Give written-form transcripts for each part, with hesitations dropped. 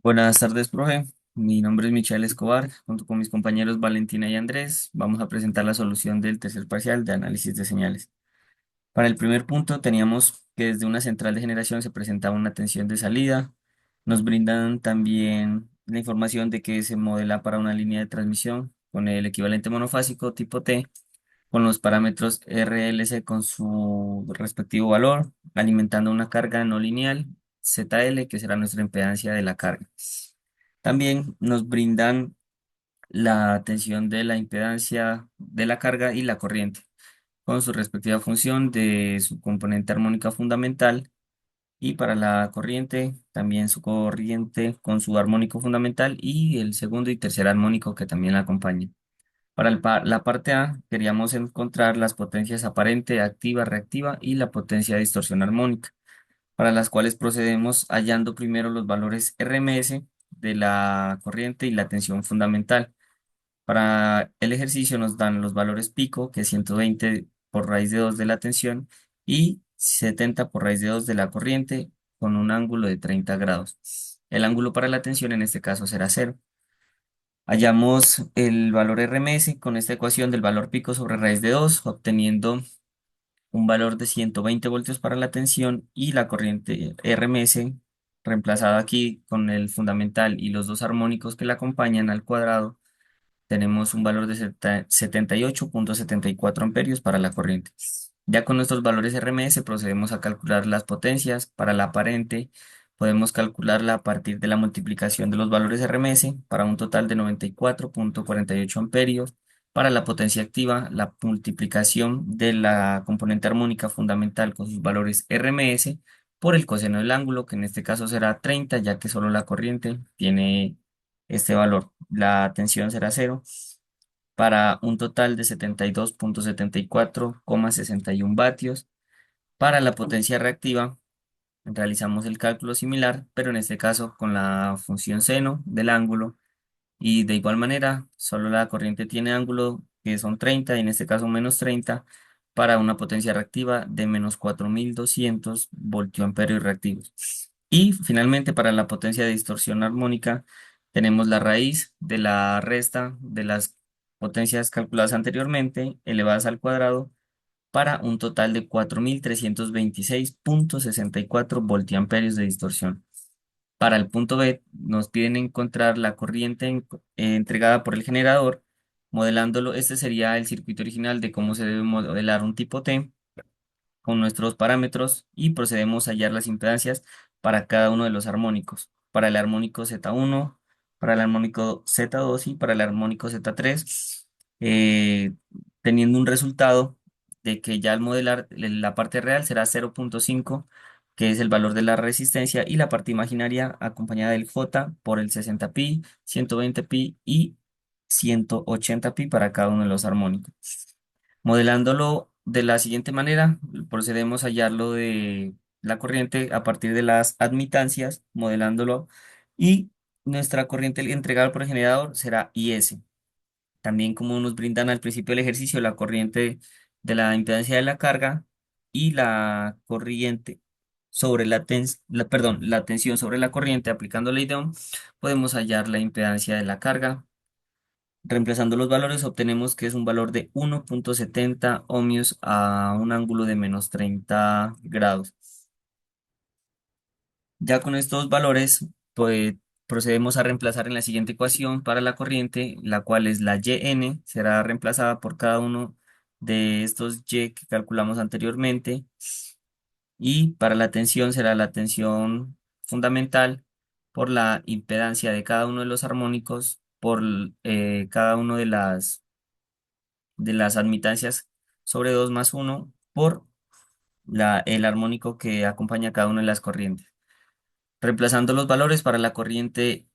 Buenas tardes, profe. Mi nombre es Michael Escobar. Junto con mis compañeros Valentina y Andrés, vamos a presentar la solución del tercer parcial de análisis de señales. Para el primer punto, teníamos que desde una central de generación se presentaba una tensión de salida. Nos brindan también la información de que se modela para una línea de transmisión con el equivalente monofásico tipo T, con los parámetros RLC con su respectivo valor, alimentando una carga no lineal, ZL, que será nuestra impedancia de la carga. También nos brindan la tensión de la impedancia de la carga y la corriente, con su respectiva función de su componente armónica fundamental, y para la corriente también su corriente con su armónico fundamental y el segundo y tercer armónico que también la acompaña. Para la parte A queríamos encontrar las potencias aparente, activa, reactiva y la potencia de distorsión armónica, para las cuales procedemos hallando primero los valores RMS de la corriente y la tensión fundamental. Para el ejercicio nos dan los valores pico, que es 120 por raíz de 2 de la tensión, y 70 por raíz de 2 de la corriente, con un ángulo de 30 grados. El ángulo para la tensión en este caso será cero. Hallamos el valor RMS con esta ecuación del valor pico sobre raíz de 2, obteniendo un valor de 120 voltios para la tensión y la corriente RMS, reemplazada aquí con el fundamental y los dos armónicos que la acompañan al cuadrado, tenemos un valor de 78,74 amperios para la corriente. Ya con nuestros valores RMS procedemos a calcular las potencias. Para la aparente podemos calcularla a partir de la multiplicación de los valores RMS para un total de 94,48 amperios. Para la potencia activa, la multiplicación de la componente armónica fundamental con sus valores RMS por el coseno del ángulo, que en este caso será 30, ya que solo la corriente tiene este valor. La tensión será cero para un total de 72,74,61 vatios. Para la potencia reactiva realizamos el cálculo similar, pero en este caso con la función seno del ángulo, y de igual manera solo la corriente tiene ángulo que son 30 y en este caso menos 30, para una potencia reactiva de menos 4200 voltioamperios reactivos. Y finalmente, para la potencia de distorsión armónica, tenemos la raíz de la resta de las potencias calculadas anteriormente, elevadas al cuadrado, para un total de 4326,64 voltiamperios de distorsión. Para el punto B, nos piden encontrar la corriente entregada por el generador, modelándolo. Este sería el circuito original de cómo se debe modelar un tipo T con nuestros parámetros, y procedemos a hallar las impedancias para cada uno de los armónicos. Para el armónico Z1, para el armónico Z2 y para el armónico Z3, eh, teniendo un resultado de que ya al modelar la parte real será 0,5, que es el valor de la resistencia, y la parte imaginaria acompañada del J por el 60 pi, 120 pi y 180 pi para cada uno de los armónicos. Modelándolo de la siguiente manera, procedemos a hallarlo de la corriente a partir de las admitancias, modelándolo, y nuestra corriente entregada por el generador será IS. También, como nos brindan al principio del ejercicio, la corriente de la impedancia de la carga y la corriente sobre la tensión sobre la corriente aplicando ley de Ohm, podemos hallar la impedancia de la carga. Reemplazando los valores obtenemos que es un valor de 1,70 ohmios a un ángulo de menos 30 grados. Ya con estos valores, pues procedemos a reemplazar en la siguiente ecuación para la corriente, la cual es la Yn, será reemplazada por cada uno de estos Y que calculamos anteriormente, y para la tensión será la tensión fundamental por la impedancia de cada uno de los armónicos por cada uno de las admitancias sobre 2 más uno por el armónico que acompaña cada una de las corrientes. Reemplazando los valores para la corriente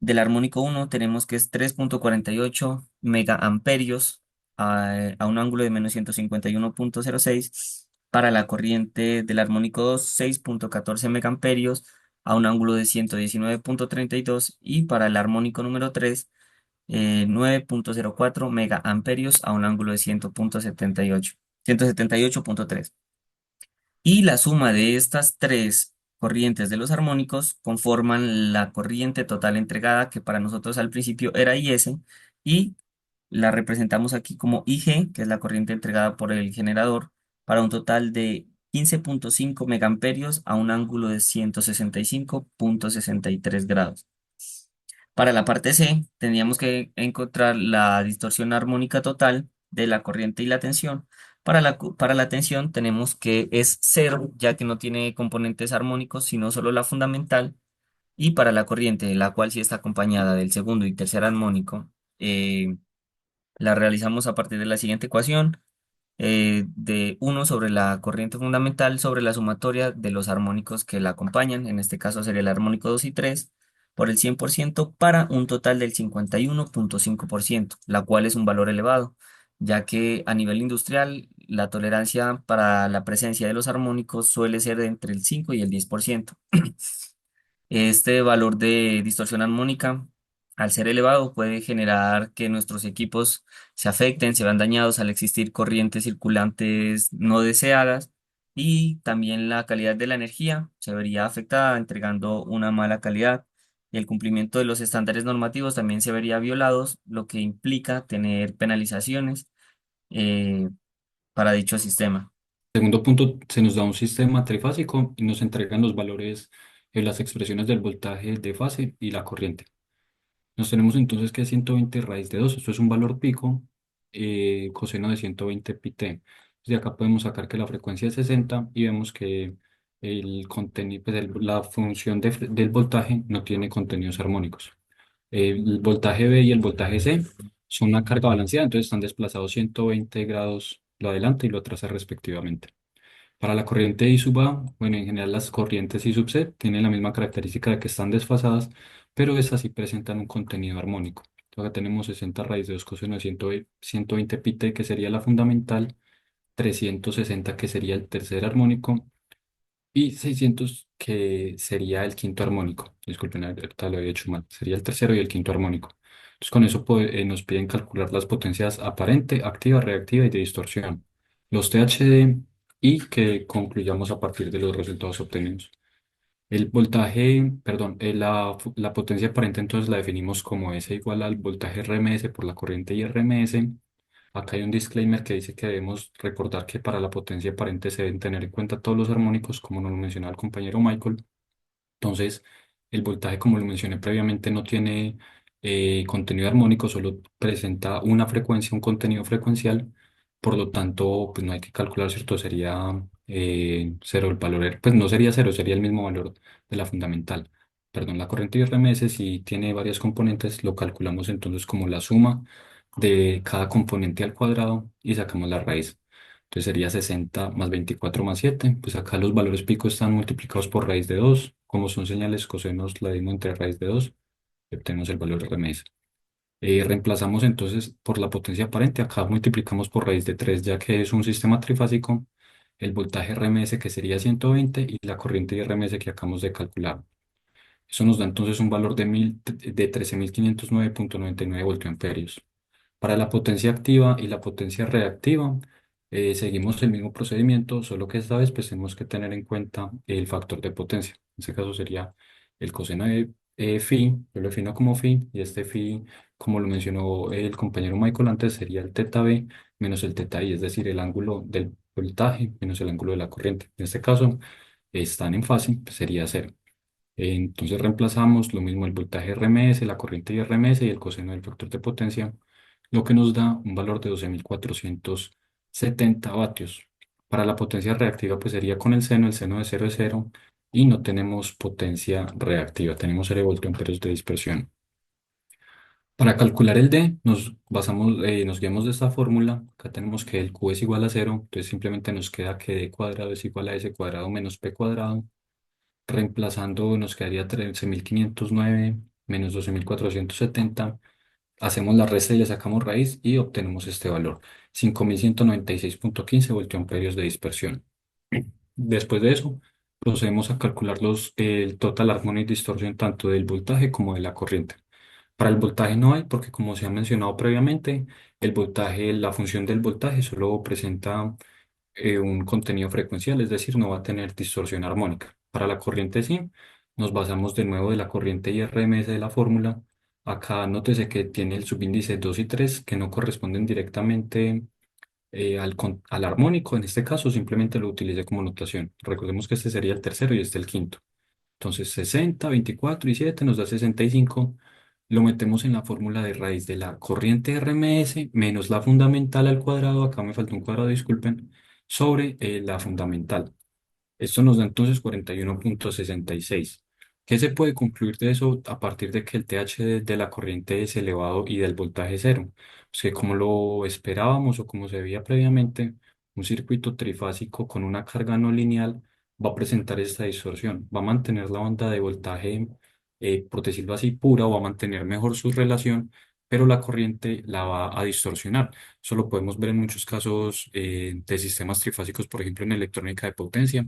del armónico uno, tenemos que es 3,48 megaamperios a un ángulo de menos 151,06. Para la corriente del armónico 2, 6,14 megaamperios a un ángulo de 119,32. Y para el armónico número 3, 9,04 megaamperios a un ángulo de 100,78, 178,3. Y la suma de estas tres corrientes de los armónicos conforman la corriente total entregada, que para nosotros al principio era IS, y la representamos aquí como IG, que es la corriente entregada por el generador, para un total de 15,5 megamperios a un ángulo de 165,63 grados. Para la parte C, tendríamos que encontrar la distorsión armónica total de la corriente y la tensión. Para la tensión tenemos que es cero, ya que no tiene componentes armónicos, sino solo la fundamental. Y para la corriente, la cual sí está acompañada del segundo y tercer armónico, la realizamos a partir de la siguiente ecuación de uno sobre la corriente fundamental sobre la sumatoria de los armónicos que la acompañan, en este caso sería el armónico 2 y 3 por el 100% para un total del 51,5%, la cual es un valor elevado, ya que a nivel industrial la tolerancia para la presencia de los armónicos suele ser de entre el 5 y el 10%. Este valor de distorsión armónica, al ser elevado, puede generar que nuestros equipos se afecten, se vean dañados al existir corrientes circulantes no deseadas y también la calidad de la energía se vería afectada, entregando una mala calidad. Y el cumplimiento de los estándares normativos también se vería violados, lo que implica tener penalizaciones eh, para dicho sistema. Segundo punto, se nos da un sistema trifásico y nos entregan los valores en las expresiones del voltaje de fase y la corriente. Nos tenemos entonces que 120 raíz de 2, esto es un valor pico, coseno de 120 pi t. De acá podemos sacar que la frecuencia es 60 y vemos que el contenido, pues la función del voltaje no tiene contenidos armónicos. El voltaje B y el voltaje C son una carga balanceada, entonces están desplazados 120 grados lo adelante y lo atrás respectivamente. Para la corriente I sub A, bueno, en general las corrientes I sub C tienen la misma característica de que están desfasadas, pero estas sí presentan un contenido armónico. Entonces acá tenemos 60 raíz de 2 coseno de 120 pi t, que sería la fundamental, 360 que sería el tercer armónico, y 600 que sería el quinto armónico. Disculpen, ahorita lo había hecho mal. Sería el tercero y el quinto armónico. Entonces con eso nos piden calcular las potencias aparente, activa, reactiva y de distorsión. Los THD y que concluyamos a partir de los resultados obtenidos. El voltaje, perdón, la potencia aparente entonces la definimos como S igual al voltaje RMS por la corriente y RMS. Acá hay un disclaimer que dice que debemos recordar que para la potencia aparente se deben tener en cuenta todos los armónicos, como nos lo mencionaba el compañero Michael. Entonces, el voltaje, como lo mencioné previamente, no tiene contenido armónico, solo presenta una frecuencia, un contenido frecuencial. Por lo tanto, pues no hay que calcular, ¿cierto? Sería cero el valor, pues no sería cero, sería el mismo valor de la fundamental. Perdón, la corriente de RMS, si tiene varias componentes, lo calculamos entonces como la suma de cada componente al cuadrado y sacamos la raíz. Entonces sería 60 más 24 más 7. Pues acá los valores pico están multiplicados por raíz de 2. Como son señales cosenos, la dimos entre raíz de 2 y obtenemos el valor RMS. Reemplazamos entonces por la potencia aparente. Acá multiplicamos por raíz de 3, ya que es un sistema trifásico. El voltaje RMS que sería 120 y la corriente RMS que acabamos de calcular. Eso nos da entonces un valor de 13.509,99 voltiamperios. Para la potencia activa y la potencia reactiva, seguimos el mismo procedimiento, solo que esta vez pues, tenemos que tener en cuenta el factor de potencia. En este caso sería el coseno de phi, yo lo defino como phi, y este phi, como lo mencionó el compañero Michael antes, sería el teta b menos el teta i, es decir, el ángulo del voltaje menos el ángulo de la corriente. En este caso, están en fase, pues, sería cero. Entonces reemplazamos lo mismo el voltaje RMS, la corriente de RMS y el coseno del factor de potencia, lo que nos da un valor de 12.470 vatios. Para la potencia reactiva, pues sería con el seno de cero es cero y no tenemos potencia reactiva, tenemos 0 voltiamperes de dispersión. Para calcular el D, nos guiamos de esta fórmula. Acá tenemos que el Q es igual a cero, entonces simplemente nos queda que D cuadrado es igual a S cuadrado menos P cuadrado. Reemplazando nos quedaría 13.509 menos 12.470. Hacemos la resta y le sacamos raíz y obtenemos este valor, 5.196,15 voltiamperios de dispersión. Después de eso, procedemos a calcular el total harmonic distorsión tanto del voltaje como de la corriente. Para el voltaje no hay, porque como se ha mencionado previamente, el voltaje, la función del voltaje solo presenta un contenido frecuencial, es decir, no va a tener distorsión armónica. Para la corriente sí, nos basamos de nuevo de la corriente IRMS de la fórmula. Acá nótese que tiene el subíndice 2 y 3 que no corresponden directamente al armónico. En este caso simplemente lo utilicé como notación. Recordemos que este sería el tercero y este el quinto. Entonces 60, 24 y 7 nos da 65. Lo metemos en la fórmula de raíz de la corriente RMS menos la fundamental al cuadrado. Acá me faltó un cuadrado, disculpen, sobre la fundamental. Esto nos da entonces 41,66. ¿Qué se puede concluir de eso a partir de que el TH de la corriente es elevado y del voltaje cero? Pues que como lo esperábamos o como se veía previamente, un circuito trifásico con una carga no lineal va a presentar esta distorsión. Va a mantener la onda de voltaje, por decirlo así, pura, o va a mantener mejor su relación, pero la corriente la va a distorsionar. Eso lo podemos ver en muchos casos de sistemas trifásicos, por ejemplo, en electrónica de potencia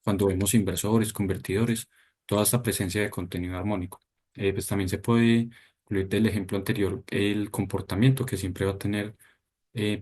cuando vemos inversores, convertidores, toda esta presencia de contenido armónico. Pues también se puede incluir del ejemplo anterior el comportamiento que siempre va a tener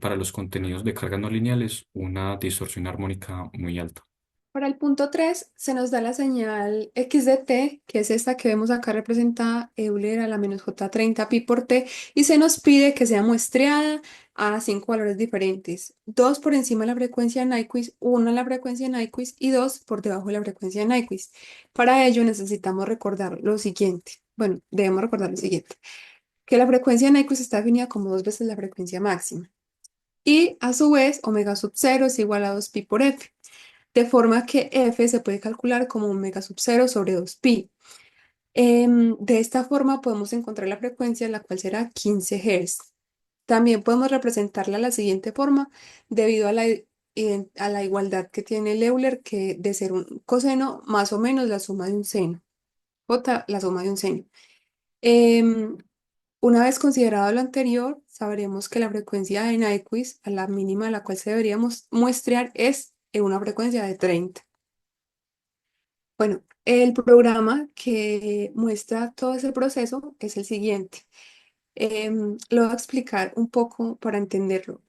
para los contenidos de carga no lineales una distorsión armónica muy alta. Para el punto 3 se nos da la señal x de t, que es esta que vemos acá representada, Euler a la menos j30 pi por t, y se nos pide que sea muestreada a 5 valores diferentes: 2 por encima de la frecuencia Nyquist, 1 en la frecuencia Nyquist y 2 por debajo de la frecuencia Nyquist. Para ello necesitamos recordar lo siguiente. Bueno, debemos recordar lo siguiente, que la frecuencia Nyquist está definida como 2 veces la frecuencia máxima. Y a su vez, omega sub 0 es igual a 2 pi por f, de forma que f se puede calcular como omega sub 0 sobre 2pi. De esta forma podemos encontrar la frecuencia, la cual será 15 Hz. También podemos representarla de la siguiente forma, debido a a la igualdad que tiene el Euler, que de ser un coseno más o menos la suma de un seno, j la suma de un seno. Em, una vez considerado lo anterior, sabremos que la frecuencia de Nyquist, a la mínima a la cual se deberíamos muestrear, es en una frecuencia de 30. Bueno, el programa que muestra todo ese proceso es el siguiente. Lo voy a explicar un poco para entenderlo.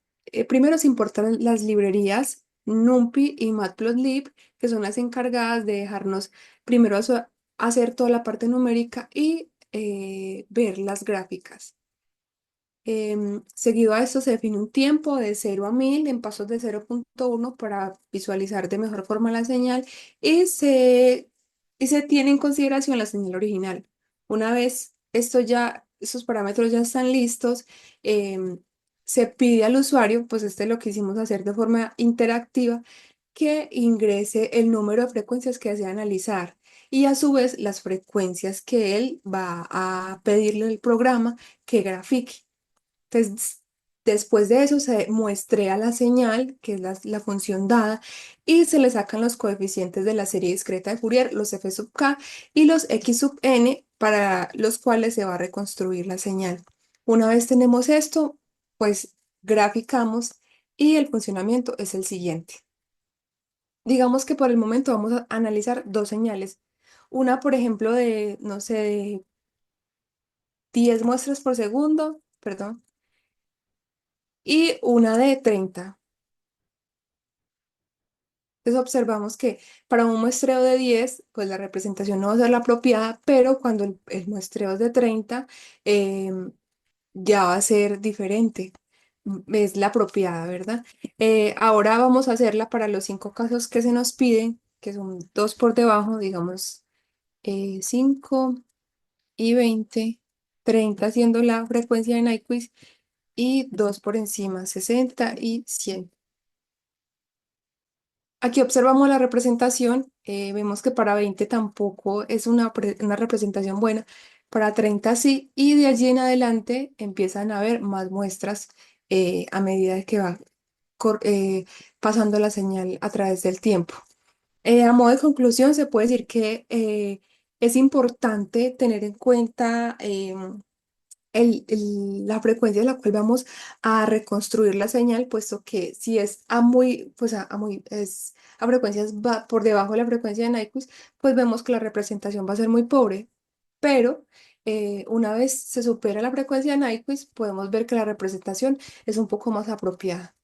Primero se importan las librerías NumPy y Matplotlib, que son las encargadas de dejarnos primero hacer toda la parte numérica y ver las gráficas. Seguido a esto se define un tiempo de 0 a 1000 en pasos de 0,1 para visualizar de mejor forma la señal, y se tiene en consideración la señal original. Una vez estos parámetros ya están listos, em, se pide al usuario, pues este lo quisimos hacer de forma interactiva, que ingrese el número de frecuencias que desea analizar y a su vez las frecuencias que él va a pedirle al programa que grafique. Entonces, después de eso se muestrea la señal, que es la función dada, y se le sacan los coeficientes de la serie discreta de Fourier, los f sub k y los x sub n, para los cuales se va a reconstruir la señal. Una vez tenemos esto, pues graficamos y el funcionamiento es el siguiente. Digamos que por el momento vamos a analizar dos señales. Una, por ejemplo, de, no sé, de 10 muestras por segundo, perdón, y una de 30. Entonces observamos que para un muestreo de 10, pues la representación no va a ser la apropiada, pero cuando el muestreo es de 30, ya va a ser diferente. Es la apropiada, ¿verdad? Ahora vamos a hacerla para los 5 casos que se nos piden, que son dos por debajo, digamos, 5 y 20, 30 siendo la frecuencia de Nyquist, y dos por encima, 60 y 100. Aquí observamos la representación, vemos que para 20 tampoco es una representación buena, para 30 sí, y de allí en adelante empiezan a haber más muestras a medida que va cor- eh, pasando la señal a través del tiempo. A modo de conclusión, se puede decir que es importante tener en cuenta la frecuencia en la cual vamos a reconstruir la señal, puesto que si es pues a frecuencias por debajo de la frecuencia de Nyquist, pues vemos que la representación va a ser muy pobre. Pero una vez se supera la frecuencia de Nyquist, podemos ver que la representación es un poco más apropiada.